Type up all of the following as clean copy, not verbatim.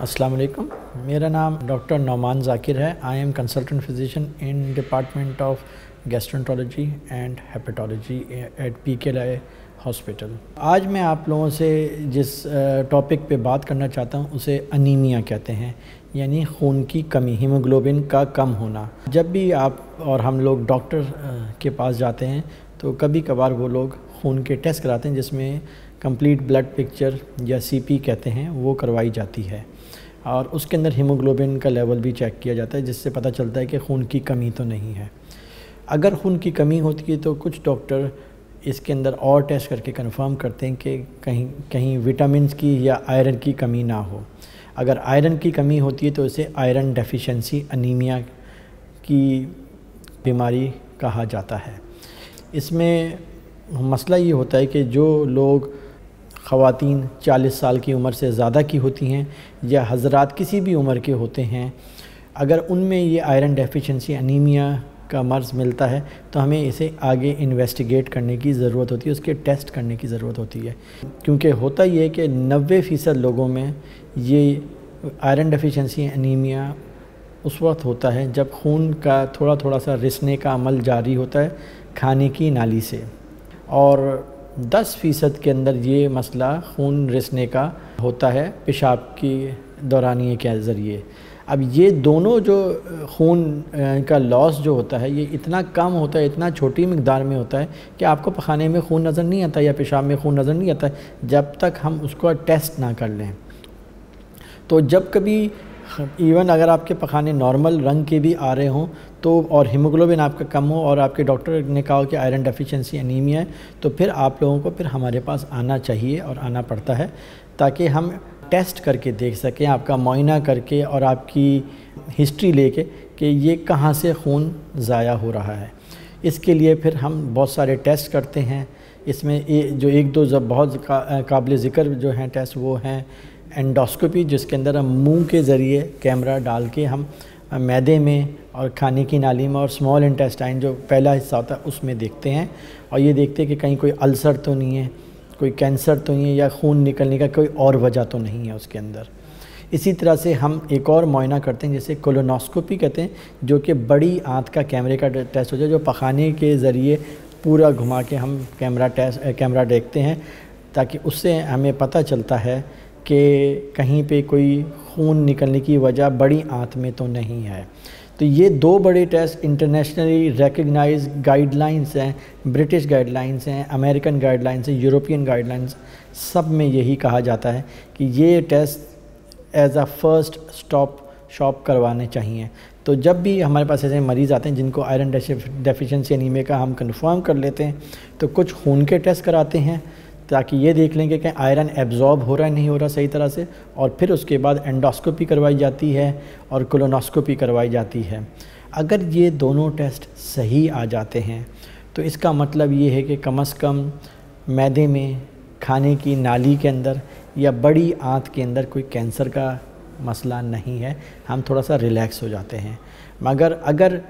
अस्सलाम वालेकुम। मेरा नाम डॉक्टर नौमान ज़ाकिर है। I am consultant physician in department of gastroenterology and hepatology at PKLI hospital. आज मैं आप लोगों से जिस टॉपिक पे बात करना चाहता हूँ उसे अनीमिया कहते हैं, यानी खून की कमी, हीमोग्लोबिन का कम होना। जब भी आप और हम लोग डॉक्टर के पास जाते हैं तो कभी कभार वो लोग खून के टेस्ट कराते हैं जिसमें कंप्लीट ब्लड पिक्चर या CP कहते हैं वो करवाई जाती है, और उसके अंदर हीमोग्लोबिन का लेवल भी चेक किया जाता है जिससे पता चलता है कि खून की कमी तो नहीं है। अगर खून की कमी होती है तो कुछ डॉक्टर इसके अंदर और टेस्ट करके कंफर्म करते हैं कि कहीं विटामिन्स की या आयरन की कमी ना हो। अगर आयरन की कमी होती है तो इसे आयरन डेफिशिएंसी अनीमिया की बीमारी कहा जाता है। इसमें मसला ये होता है कि जो लोग ख़वातीन 40 साल की उम्र से ज़्यादा की होती हैं या हज़रात किसी भी उम्र के होते हैं, अगर उनमें ये आयरन डेफिशिएंसी अनीमिया का मर्ज़ मिलता है तो हमें इसे आगे इन्वेस्टिगेट करने की ज़रूरत होती है, उसके टेस्ट करने की ज़रूरत होती है। क्योंकि होता ये है कि 90% लोगों में ये आयरन डेफिशिएंसी अनीमिया उस वक्त होता है जब खून का थोड़ा थोड़ा सा रिसने का अमल जारी होता है खाने की नाली से, और 10% के अंदर ये मसला खून रिसने का होता है पेशाब की दौरानिए के ज़रिए। अब ये दोनों जो खून का लॉस जो होता है ये इतना कम होता है, इतना छोटी मिकदार में होता है कि आपको पखाने में खून नज़र नहीं आता या पेशाब में खून नज़र नहीं आता जब तक हम उसको टेस्ट ना कर लें। तो जब कभी इवन अगर आपके पखाने नॉर्मल रंग के भी आ रहे हों तो और हीमोग्लोबिन आपका कम हो और आपके डॉक्टर ने कहा कि आयरन डेफिशिएंसी अनीमिया है, तो फिर आप लोगों को फिर हमारे पास आना चाहिए और आना पड़ता है ताकि हम टेस्ट करके देख सकें, आपका मुआयना करके और आपकी हिस्ट्री लेके कि ये कहाँ से खून ज़ाया हो रहा है। इसके लिए फिर हम बहुत सारे टेस्ट करते हैं। इसमें जो एक दो जब बहुत काबिल ज़िक्र जो हैं टेस्ट वो हैं एंडोस्कोपी, जिसके अंदर हम मुंह के ज़रिए कैमरा डाल के हम मैदे में और खाने की नाली में और स्मॉल इंटेस्टाइन जो पहला हिस्सा होता है उसमें देखते हैं, और ये देखते हैं कि कहीं कोई अल्सर तो नहीं है, कोई कैंसर तो नहीं है या खून निकलने का कोई और वजह तो नहीं है उसके अंदर। इसी तरह से हम एक और मुआयना करते हैं जिसे कोलोनोस्कोपी कहते हैं, जो कि बड़ी आंत का कैमरे का टेस्ट होता है, जो पखाने के ज़रिए पूरा घुमा के हम कैमरा देखते हैं, ताकि उससे हमें पता चलता है कि कहीं पे कोई खून निकलने की वजह बड़ी आंत में तो नहीं है। तो ये दो बड़े टेस्ट इंटरनेशनली रिकग्नाइज गाइडलाइंस हैं, ब्रिटिश गाइडलाइंस हैं, अमेरिकन गाइडलाइंस हैं, यूरोपियन गाइडलाइंस, सब में यही कहा जाता है कि ये test as a first shop करवाने चाहिए। तो जब भी हमारे पास ऐसे मरीज़ आते हैं जिनको आयरन डेफिशिएंसी अनीमिया का हम कंफर्म कर लेते हैं तो कुछ खून के टेस्ट कराते हैं ताकि ये देख लेंगे कि आयरन एब्जॉर्ब हो रहा है नहीं हो रहा सही तरह से, और फिर उसके बाद एंडोस्कोपी करवाई जाती है और कोलोनोस्कोपी करवाई जाती है। अगर ये दोनों टेस्ट सही आ जाते हैं तो इसका मतलब ये है कि कम से कम मैदे में, खाने की नाली के अंदर या बड़ी आंत के अंदर कोई कैंसर का मसला नहीं है, हम थोड़ा सा रिलैक्स हो जाते हैं। मगर अगर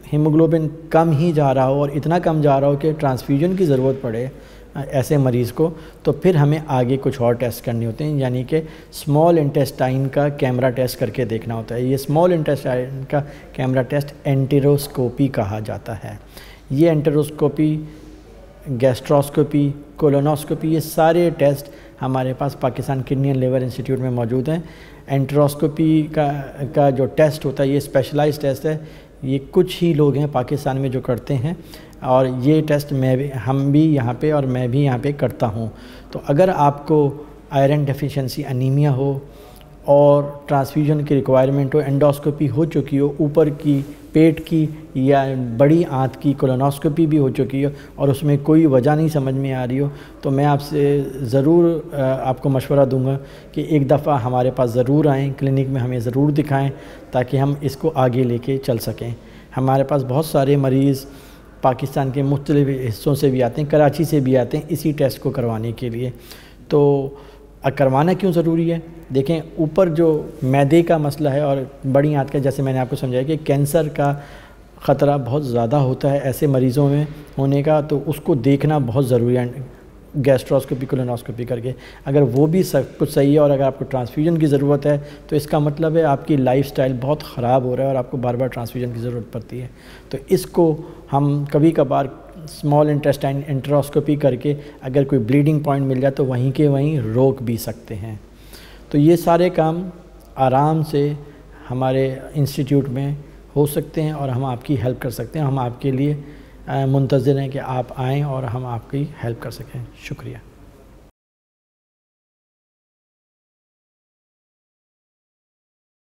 हीमोग्लोबिन कम ही जा रहा हो और इतना कम जा रहा हो कि ट्रांसफ्यूजन की ज़रूरत पड़े ऐसे मरीज़ को, तो फिर हमें आगे कुछ और टेस्ट करने होते हैं, यानी कि स्मॉल इंटेस्टाइन का कैमरा टेस्ट करके देखना होता है। ये स्मॉल इंटेस्टाइन का कैमरा टेस्ट एंटेरोस्कोपी कहा जाता है। ये एंटेरोस्कोपी, गैस्ट्रोस्कोपी, कोलोनोस्कोपी, ये सारे टेस्ट हमारे पास Pakistan kidney and liver institute में मौजूद हैं। एंटेरोस्कोपी का जो टेस्ट होता है ये स्पेशलाइज्ड टेस्ट है, ये कुछ ही लोग हैं पाकिस्तान में जो करते हैं, और ये टेस्ट हम भी यहाँ पे और मैं भी यहाँ पे करता हूँ। तो अगर आपको आयरन डेफिशिएंसी अनीमिया हो और ट्रांसफ्यूजन की रिक्वायरमेंट हो, एंडोस्कोपी हो चुकी हो ऊपर की पेट की या बड़ी आंत की, कोलोनोस्कोपी भी हो चुकी हो और उसमें कोई वजह नहीं समझ में आ रही हो, तो मैं आपसे ज़रूर आपको मशवरा दूंगा कि एक दफ़ा हमारे पास ज़रूर आएँ, क्लिनिक में हमें ज़रूर दिखाएं ताकि हम इसको आगे लेके चल सकें। हमारे पास बहुत सारे मरीज़ पाकिस्तान के मुख्तलिफ़ हिस्सों से भी आते हैं, कराची से भी आते हैं इसी टेस्ट को करवाने के लिए। तो करवाना क्यों ज़रूरी है? देखें, ऊपर जो मैदे का मसला है और बड़ी आंत का, जैसे मैंने आपको समझाया कि कैंसर का ख़तरा बहुत ज़्यादा होता है ऐसे मरीज़ों में होने का, तो उसको देखना बहुत ज़रूरी है। गैस्ट्रोस्कोपी कोलोनोस्कोपी करके। अगर वो भी सब कुछ सही है और अगर आपको ट्रांसफ्यूजन की ज़रूरत है तो इसका मतलब है आपकी लाइफस्टाइल बहुत ख़राब हो रहा है और आपको बार बार ट्रांसफ्यूजन की ज़रूरत पड़ती है। तो इसको हम कभी कभार स्मॉल इंटेस्टाइन एंटेरोस्कोपी करके अगर कोई ब्लीडिंग पॉइंट मिल जाए तो वहीं के वहीं रोक भी सकते हैं। तो ये सारे काम आराम से हमारे इंस्टीट्यूट में हो सकते हैं और हम आपकी हेल्प कर सकते हैं। हम आपके लिए मुंतज़िर हैं कि आप आएँ और हम आपकी हेल्प कर सकें। शुक्रिया।